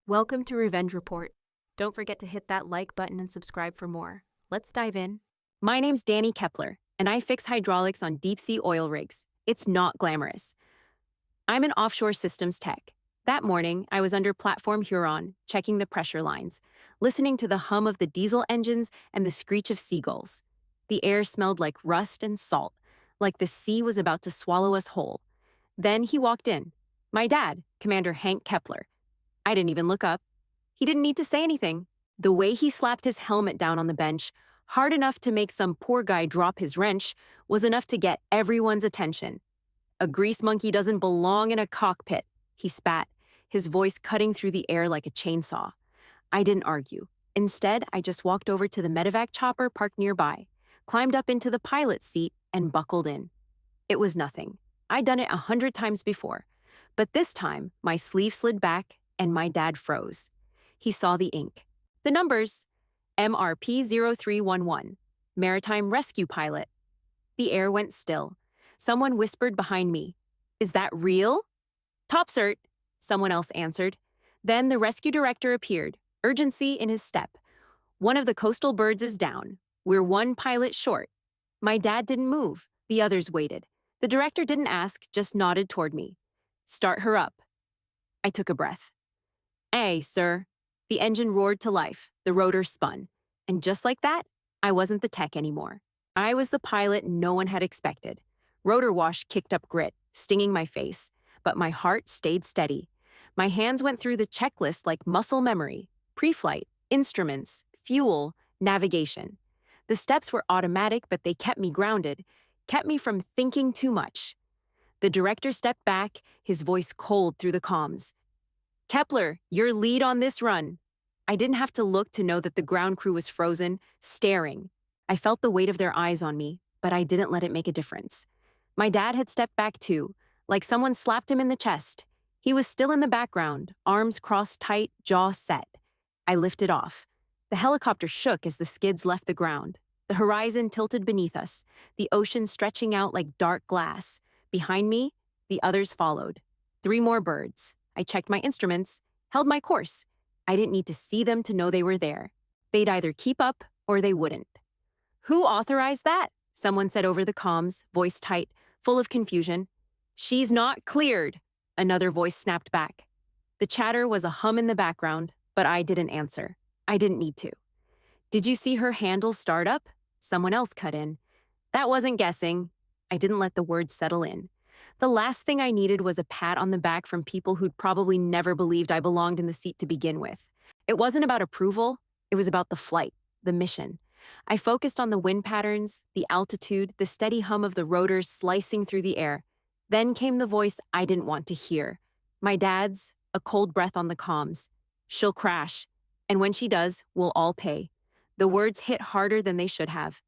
Welcome to Revenge Report. Don't forget to hit that like button and subscribe for more. Let's dive in. My name's Danny Kepler, and I fix hydraulics on deep-sea oil rigs. It's not glamorous. I'm an offshore systems tech. That morning, I was under platform Huron, checking the pressure lines, listening to the hum of the diesel engines and the screech of seagulls. The air smelled like rust and salt, like the sea was about to swallow us whole. Then he walked in. My dad, Commander Hank Kepler. I didn't even look up. He didn't need to say anything. The way he slapped his helmet down on the bench, hard enough to make some poor guy drop his wrench, was enough to get everyone's attention. A grease monkey doesn't belong in a cockpit, he spat, his voice cutting through the air like a chainsaw. I didn't argue. Instead, I just walked over to the medevac chopper parked nearby, climbed up into the pilot's seat, and buckled in. It was nothing. I'd done it 100 times before. But this time, my sleeve slid back, and my dad froze. He saw the ink. The numbers: MRP0311, Maritime Rescue Pilot. The air went still. Someone whispered behind me, "Is that real?" "Top cert," someone else answered. Then the rescue director appeared, urgency in his step. "One of the coastal birds is down. We're one pilot short." My dad didn't move. The others waited. The director didn't ask, just nodded toward me. "Start her up." I took a breath. "Aye, sir." The engine roared to life. The rotor spun. And just like that, I wasn't the tech anymore. I was the pilot no one had expected. Rotor wash kicked up grit, stinging my face. But my heart stayed steady. My hands went through the checklist like muscle memory. Pre-flight, instruments, fuel, navigation. The steps were automatic, but they kept me grounded, kept me from thinking too much. The director stepped back, his voice cold through the comms. "Kepler, your lead on this run." I didn't have to look to know that the ground crew was frozen, staring. I felt the weight of their eyes on me, but I didn't let it make a difference. My dad had stepped back too, like someone slapped him in the chest. He was still in the background, arms crossed tight, jaw set. I lifted off. The helicopter shook as the skids left the ground. The horizon tilted beneath us, the ocean stretching out like dark glass. Behind me, the others followed. 3 more birds. I checked my instruments, held my course. I didn't need to see them to know they were there. They'd either keep up or they wouldn't. "Who authorized that?" someone said over the comms, voice tight, full of confusion. "She's not cleared," another voice snapped back. The chatter was a hum in the background, but I didn't answer. I didn't need to. "Did you see her handle start up?" Someone else cut in. "That wasn't guessing." I didn't let the words settle in. The last thing I needed was a pat on the back from people who'd probably never believed I belonged in the seat to begin with. It wasn't about approval, it was about the flight, the mission. I focused on the wind patterns, the altitude, the steady hum of the rotors slicing through the air. Then came the voice I didn't want to hear. My dad's, a cold breath on the comms. "She'll crash, and when she does, we'll all pay." The words hit harder than they should have.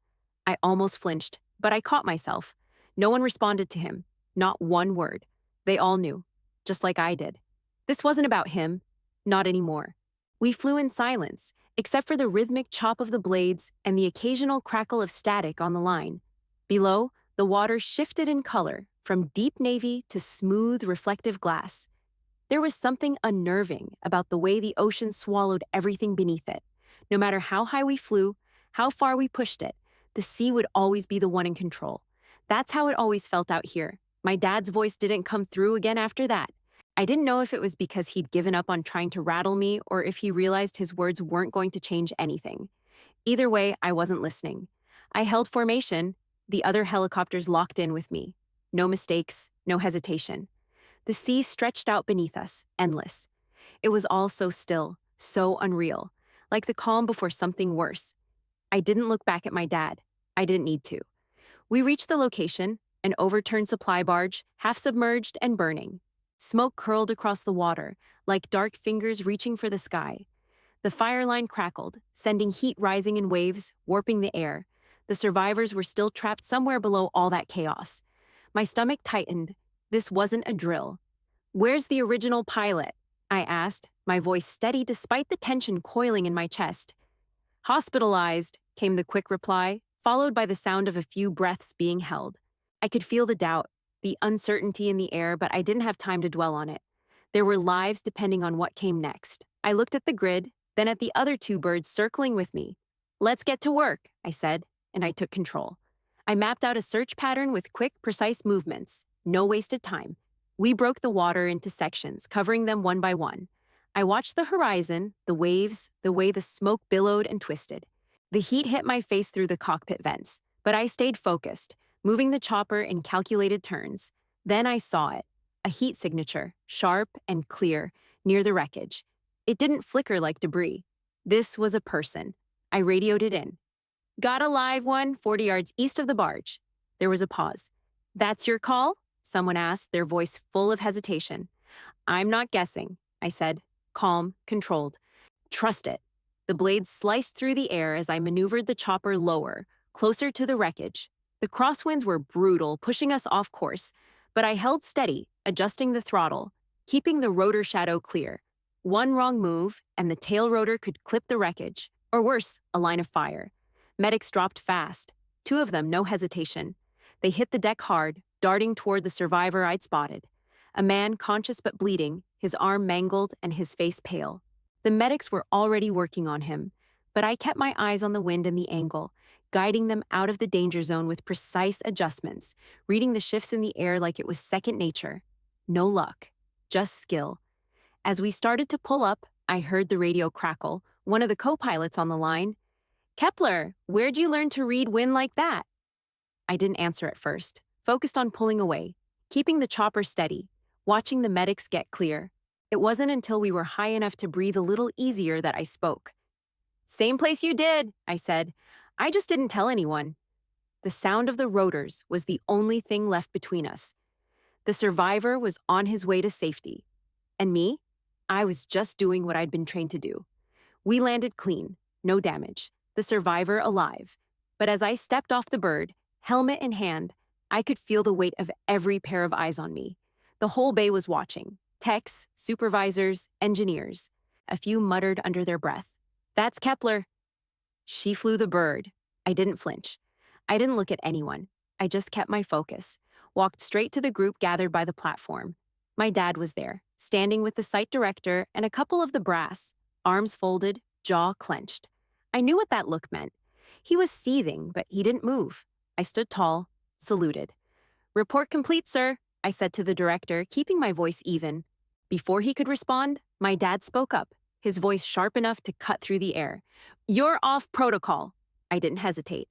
I almost flinched, but I caught myself. No one responded to him. Not one word. They all knew, just like I did. This wasn't about him. Not anymore. We flew in silence, except for the rhythmic chop of the blades and the occasional crackle of static on the line. Below, the water shifted in color, from deep navy to smooth, reflective glass. There was something unnerving about the way the ocean swallowed everything beneath it. No matter how high we flew, how far we pushed it, the sea would always be the one in control. That's how it always felt out here. My dad's voice didn't come through again after that. I didn't know if it was because he'd given up on trying to rattle me or if he realized his words weren't going to change anything. Either way, I wasn't listening. I held formation. The other helicopters locked in with me. No mistakes, no hesitation. The sea stretched out beneath us, endless. It was all so still, so unreal, like the calm before something worse. I didn't look back at my dad. I didn't need to. We reached the location, an overturned supply barge, half submerged and burning. Smoke curled across the water, like dark fingers reaching for the sky. The fire line crackled, sending heat rising in waves, warping the air. The survivors were still trapped somewhere below all that chaos. My stomach tightened. This wasn't a drill. "Where's the original pilot?" I asked, my voice steady despite the tension coiling in my chest. "Hospitalized," came the quick reply, followed by the sound of a few breaths being held. I could feel the doubt, the uncertainty in the air, but I didn't have time to dwell on it. There were lives depending on what came next. I looked at the grid, then at the other two birds circling with me. Let's get to work, I said, and I took control. I mapped out a search pattern with quick, precise movements. No wasted time. We broke the water into sections, covering them one by one. I watched the horizon, the waves, the way the smoke billowed and twisted. The heat hit my face through the cockpit vents, but I stayed focused, moving the chopper in calculated turns. Then I saw it, a heat signature, sharp and clear, near the wreckage. It didn't flicker like debris. This was a person. I radioed it in. Got a live one, 40 yards east of the barge. There was a pause. That's your call? Someone asked, their voice full of hesitation. I'm not guessing, I said, calm, controlled. Trust it. The blades sliced through the air as I maneuvered the chopper lower, closer to the wreckage. The crosswinds were brutal, pushing us off course, but I held steady, adjusting the throttle, keeping the rotor shadow clear. One wrong move, and the tail rotor could clip the wreckage, or worse, a line of fire. Medics dropped fast, two of them no hesitation. They hit the deck hard, darting toward the survivor I'd spotted. A man conscious but bleeding, his arm mangled and his face pale. The medics were already working on him, but I kept my eyes on the wind and the angle, guiding them out of the danger zone with precise adjustments, reading the shifts in the air like it was second nature. No luck, just skill. As we started to pull up, I heard the radio crackle, one of the co-pilots on the line. Kepler, where'd you learn to read wind like that? I didn't answer at first, focused on pulling away, keeping the chopper steady, watching the medics get clear. It wasn't until we were high enough to breathe a little easier that I spoke. Same place you did, I said. I just didn't tell anyone. The sound of the rotors was the only thing left between us. The survivor was on his way to safety. And me? I was just doing what I'd been trained to do. We landed clean, no damage, the survivor alive. But as I stepped off the bird, helmet in hand, I could feel the weight of every pair of eyes on me. The whole bay was watching. Techs, supervisors, engineers. A few muttered under their breath. That's Kepler. She flew the bird. I didn't flinch. I didn't look at anyone. I just kept my focus, walked straight to the group gathered by the platform. My dad was there, standing with the site director and a couple of the brass, arms folded, jaw clenched. I knew what that look meant. He was seething, but he didn't move. I stood tall, saluted. Report complete, sir, I said to the director, keeping my voice even. Before he could respond, my dad spoke up, his voice sharp enough to cut through the air. You're off protocol. I didn't hesitate.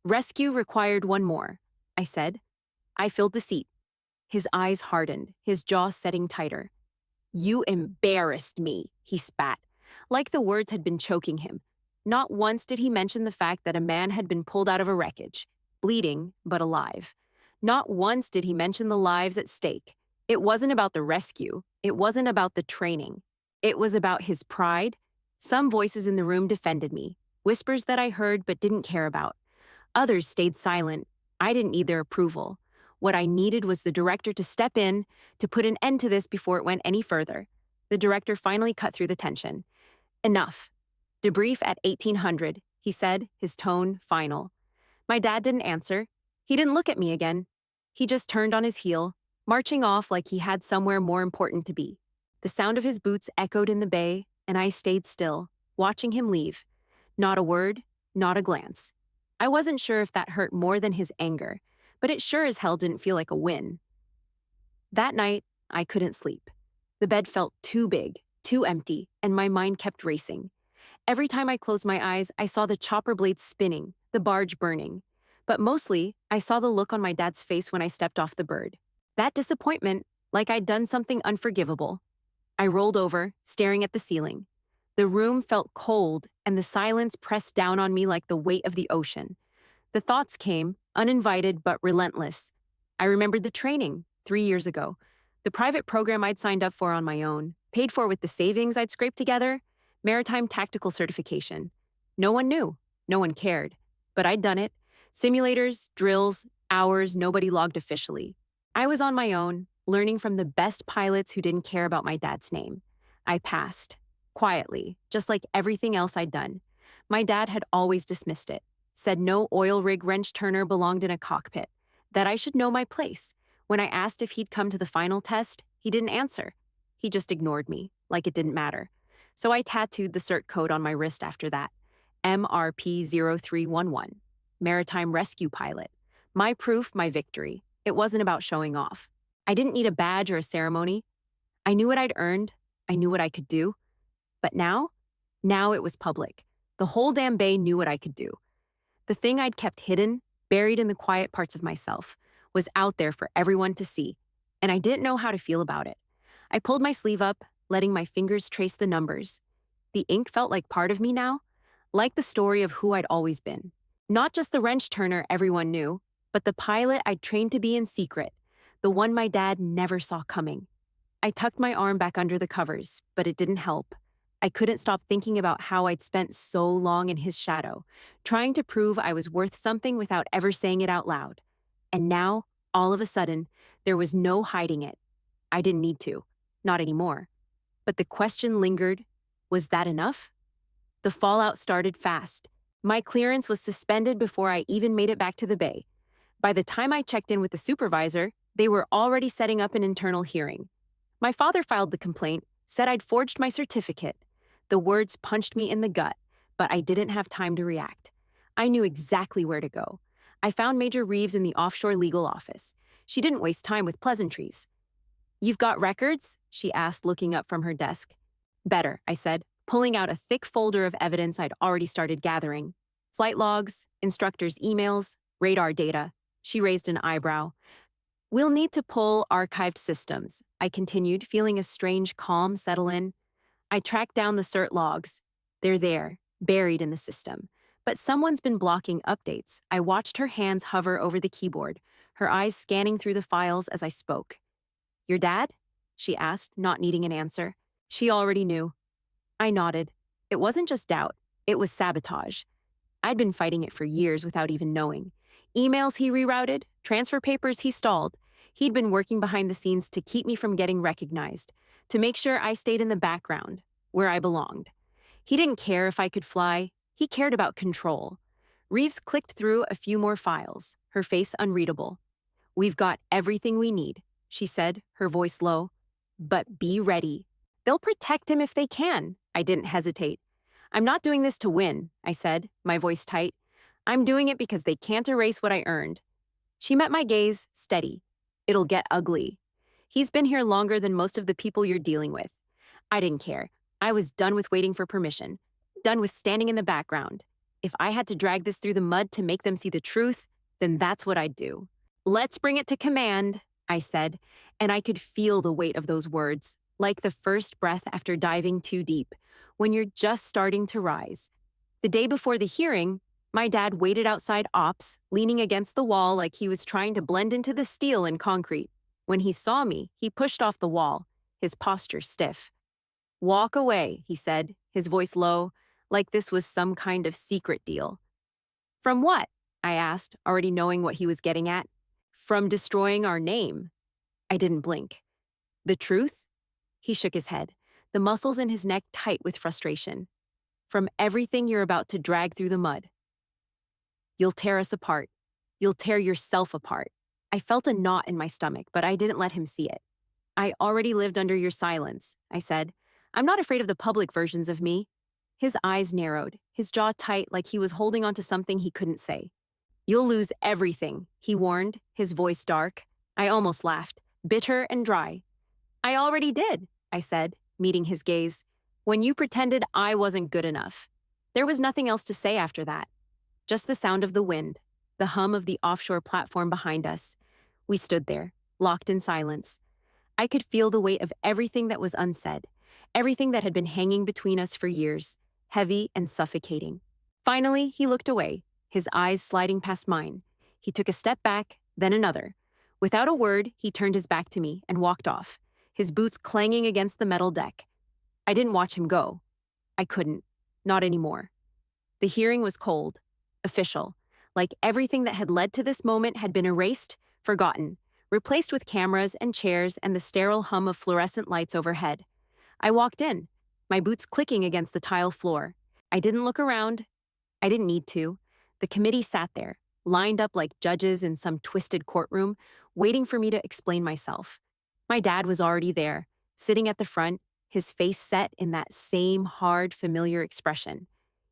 Rescue required one more, I said. I filled the seat. His eyes hardened, his jaw setting tighter. You embarrassed me, he spat, like the words had been choking him. Not once did he mention the fact that a man had been pulled out of a wreckage, bleeding but alive. Not once did he mention the lives at stake. It wasn't about the rescue. It wasn't about the training. It was about his pride. Some voices in the room defended me, whispers that I heard but didn't care about. Others stayed silent. I didn't need their approval. What I needed was the director to step in, to put an end to this before it went any further. The director finally cut through the tension. Enough. Debrief at 1800, he said, his tone final. My dad didn't answer. He didn't look at me again. He just turned on his heel, marching off like he had somewhere more important to be. The sound of his boots echoed in the bay, and I stayed still, watching him leave. Not a word, not a glance. I wasn't sure if that hurt more than his anger, but it sure as hell didn't feel like a win. That night, I couldn't sleep. The bed felt too big, too empty, and my mind kept racing. Every time I closed my eyes, I saw the chopper blades spinning, the barge burning. But mostly, I saw the look on my dad's face when I stepped off the bird. That disappointment, like I'd done something unforgivable. I rolled over, staring at the ceiling. The room felt cold, and the silence pressed down on me like the weight of the ocean. The thoughts came, uninvited but relentless. I remembered the training, 3 years ago. The private program I'd signed up for on my own, paid for with the savings I'd scraped together, maritime tactical certification. No one knew, no one cared. But I'd done it. Simulators, drills, hours nobody logged officially. I was on my own, learning from the best pilots who didn't care about my dad's name. I passed, quietly, just like everything else I'd done. My dad had always dismissed it, said no oil rig wrench turner belonged in a cockpit, that I should know my place. When I asked if he'd come to the final test, he didn't answer. He just ignored me, like it didn't matter. So I tattooed the CERT code on my wrist after that. MRP0311. Maritime Rescue Pilot. My proof, my victory. It wasn't about showing off. I didn't need a badge or a ceremony. I knew what I'd earned. I knew what I could do. But now it was public. The whole damn bay knew what I could do. The thing I'd kept hidden, buried in the quiet parts of myself, was out there for everyone to see, and I didn't know how to feel about it. I pulled my sleeve up, letting my fingers trace the numbers. The ink felt like part of me now, like the story of who I'd always been. Not just the wrench turner everyone knew, but the pilot I'd trained to be in secret, the one my dad never saw coming. I tucked my arm back under the covers, but it didn't help. I couldn't stop thinking about how I'd spent so long in his shadow, trying to prove I was worth something without ever saying it out loud. And now, all of a sudden, there was no hiding it. I didn't need to. Not anymore. But the question lingered, was that enough? The fallout started fast. My clearance was suspended before I even made it back to the bay. By the time I checked in with the supervisor, they were already setting up an internal hearing. My father filed the complaint, said I'd forged my certificate. The words punched me in the gut, but I didn't have time to react. I knew exactly where to go. I found Major Reeves in the offshore legal office. She didn't waste time with pleasantries. "You've got records?" she asked, looking up from her desk. "Better," I said, pulling out a thick folder of evidence I'd already started gathering. Flight logs, instructors' emails, radar data. She raised an eyebrow. "We'll need to pull archived systems," I continued, feeling a strange calm settle in. I tracked down the CERT logs. They're there, buried in the system. But someone's been blocking updates. I watched her hands hover over the keyboard, her eyes scanning through the files as I spoke. "Your dad?" she asked, not needing an answer. She already knew. I nodded. It wasn't just doubt, it was sabotage. I'd been fighting it for years without even knowing. Emails he rerouted, transfer papers he stalled. He'd been working behind the scenes to keep me from getting recognized, to make sure I stayed in the background, where I belonged. He didn't care if I could fly. He cared about control. Reeves clicked through a few more files, her face unreadable. "We've got everything we need," she said, her voice low. "But be ready. They'll protect him if they can." I didn't hesitate. "I'm not doing this to win," I said, my voice tight. "I'm doing it because they can't erase what I earned." She met my gaze, steady. "It'll get ugly. He's been here longer than most of the people you're dealing with." I didn't care. I was done with waiting for permission, done with standing in the background. If I had to drag this through the mud to make them see the truth, then that's what I'd do. "Let's bring it to command," I said, and I could feel the weight of those words, like the first breath after diving too deep, when you're just starting to rise. The day before the hearing, my dad waited outside ops, leaning against the wall like he was trying to blend into the steel and concrete. When he saw me, he pushed off the wall, his posture stiff. "Walk away," he said, his voice low, like this was some kind of secret deal. "From what?" I asked, already knowing what he was getting at. "From destroying our name." I didn't blink. "The truth?" He shook his head, the muscles in his neck tight with frustration. "From everything you're about to drag through the mud. You'll tear us apart. You'll tear yourself apart." I felt a knot in my stomach, but I didn't let him see it. "I already lived under your silence," I said. "I'm not afraid of the public versions of me." His eyes narrowed, his jaw tight like he was holding onto something he couldn't say. "You'll lose everything," he warned, his voice dark. I almost laughed, bitter and dry. "I already did," I said, meeting his gaze, "when you pretended I wasn't good enough." There was nothing else to say after that. Just the sound of the wind, the hum of the offshore platform behind us. We stood there, locked in silence. I could feel the weight of everything that was unsaid, everything that had been hanging between us for years, heavy and suffocating. Finally, he looked away, his eyes sliding past mine. He took a step back, then another. Without a word, he turned his back to me and walked off, his boots clanging against the metal deck. I didn't watch him go. I couldn't. Not anymore. The hearing was cold, official, like everything that had led to this moment had been erased, forgotten, replaced with cameras and chairs and the sterile hum of fluorescent lights overhead. I walked in, my boots clicking against the tile floor. I didn't look around. I didn't need to. The committee sat there, lined up like judges in some twisted courtroom, waiting for me to explain myself. My dad was already there, sitting at the front, his face set in that same hard, familiar expression.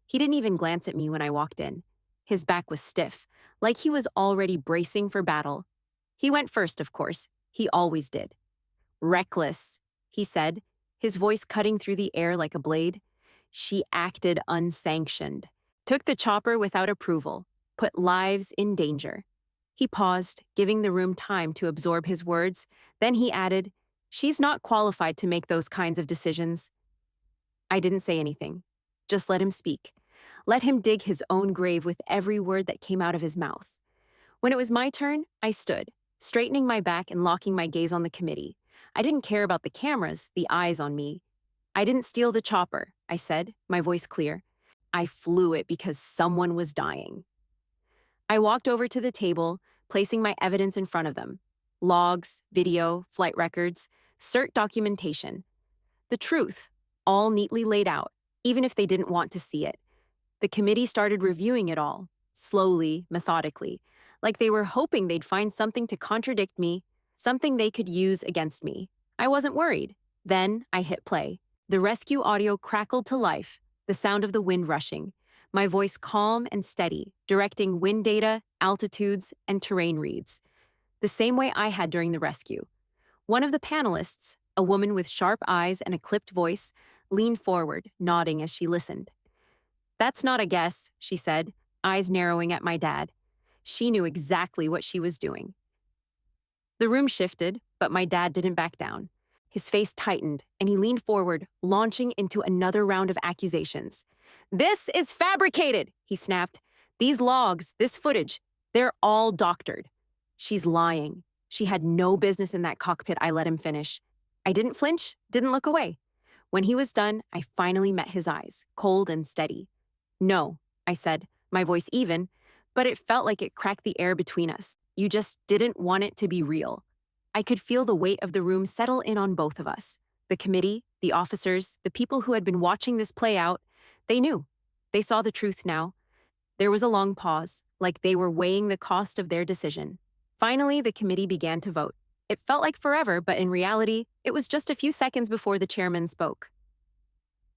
He didn't even glance at me when I walked in. His back was stiff, like he was already bracing for battle. He went first, of course. He always did. "Reckless," he said, his voice cutting through the air like a blade. "She acted unsanctioned, took the chopper without approval, put lives in danger." He paused, giving the room time to absorb his words. Then he added, "She's not qualified to make those kinds of decisions." I didn't say anything. Just let him speak. Let him dig his own grave with every word that came out of his mouth. When it was my turn, I stood, straightening my back and locking my gaze on the committee. I didn't care about the cameras, the eyes on me. "I didn't steal the chopper," I said, my voice clear. "I flew it because someone was dying." I walked over to the table, placing my evidence in front of them. Logs, video, flight records, cert documentation. The truth, all neatly laid out, even if they didn't want to see it. The committee started reviewing it all, slowly, methodically, like they were hoping they'd find something to contradict me, something they could use against me. I wasn't worried. Then I hit play. The rescue audio crackled to life, the sound of the wind rushing, my voice calm and steady, directing wind data, altitudes, and terrain reads, the same way I had during the rescue. One of the panelists, a woman with sharp eyes and a clipped voice, leaned forward, nodding as she listened. "That's not a guess," she said, eyes narrowing at my dad. She knew exactly what she was doing. The room shifted, but my dad didn't back down. His face tightened, and he leaned forward, launching into another round of accusations. "This is fabricated," he snapped. "These logs, this footage, they're all doctored." "She's lying. She had no business in that cockpit," I let him finish. I didn't flinch, didn't look away. When he was done, I finally met his eyes, cold and steady. "No," I said, my voice even, but it felt like it cracked the air between us. "You just didn't want it to be real." I could feel the weight of the room settle in on both of us. The committee, the officers, the people who had been watching this play out, they knew. They saw the truth now. There was a long pause, like they were weighing the cost of their decision. Finally, the committee began to vote. It felt like forever, but in reality, it was just a few seconds before the chairman spoke.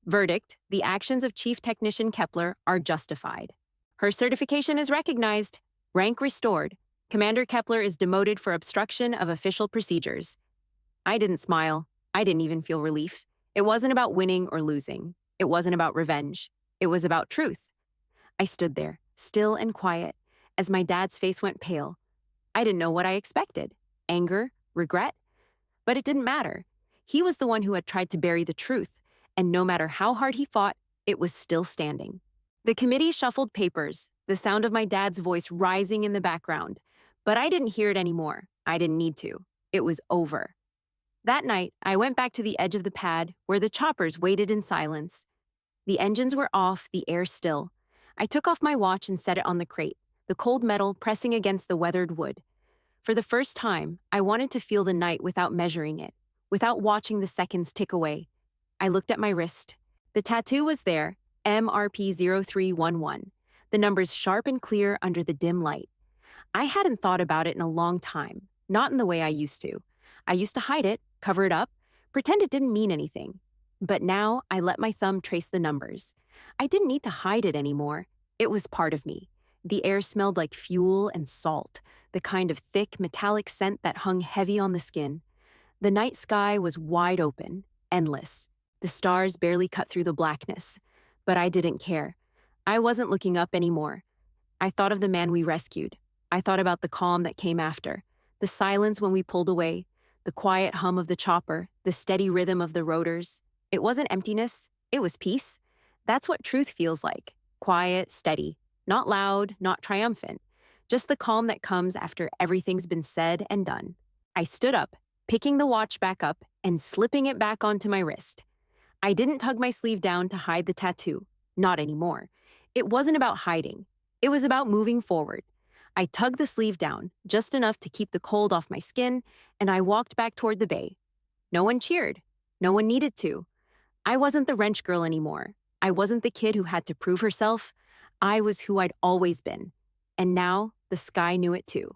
Verdict: the actions of Chief Technician Kepler are justified. Her certification is recognized. Rank restored. Commander Kepler is demoted for obstruction of official procedures. I didn't smile. I didn't even feel relief. It wasn't about winning or losing. It wasn't about revenge. It was about truth. I stood there, still and quiet, as my dad's face went pale. I didn't know what I expected. Anger? Regret? But it didn't matter. He was the one who had tried to bury the truth, and no matter how hard he fought, it was still standing. The committee shuffled papers, the sound of my dad's voice rising in the background. But I didn't hear it anymore. I didn't need to. It was over. That night, I went back to the edge of the pad, where the choppers waited in silence. The engines were off, the air still. I took off my watch and set it on the crate, the cold metal pressing against the weathered wood. For the first time, I wanted to feel the night without measuring it, without watching the seconds tick away. I looked at my wrist. The tattoo was there, MRP0311, the numbers sharp and clear under the dim light. I hadn't thought about it in a long time, not in the way I used to. I used to hide it, cover it up, pretend it didn't mean anything. But now I let my thumb trace the numbers. I didn't need to hide it anymore. It was part of me. The air smelled like fuel and salt, the kind of thick, metallic scent that hung heavy on the skin. The night sky was wide open, endless. The stars barely cut through the blackness. But I didn't care. I wasn't looking up anymore. I thought of the man we rescued. I thought about the calm that came after, the silence when we pulled away, the quiet hum of the chopper, the steady rhythm of the rotors. It wasn't emptiness, it was peace. That's what truth feels like. Quiet, steady, not loud, not triumphant. Just the calm that comes after everything's been said and done. I stood up, picking the watch back up and slipping it back onto my wrist. I didn't tug my sleeve down to hide the tattoo. Not anymore. It wasn't about hiding. It was about moving forward. I tugged the sleeve down, just enough to keep the cold off my skin, and I walked back toward the bay. No one cheered. No one needed to. I wasn't the wrench girl anymore. I wasn't the kid who had to prove herself. I was who I'd always been. And now, the sky knew it too.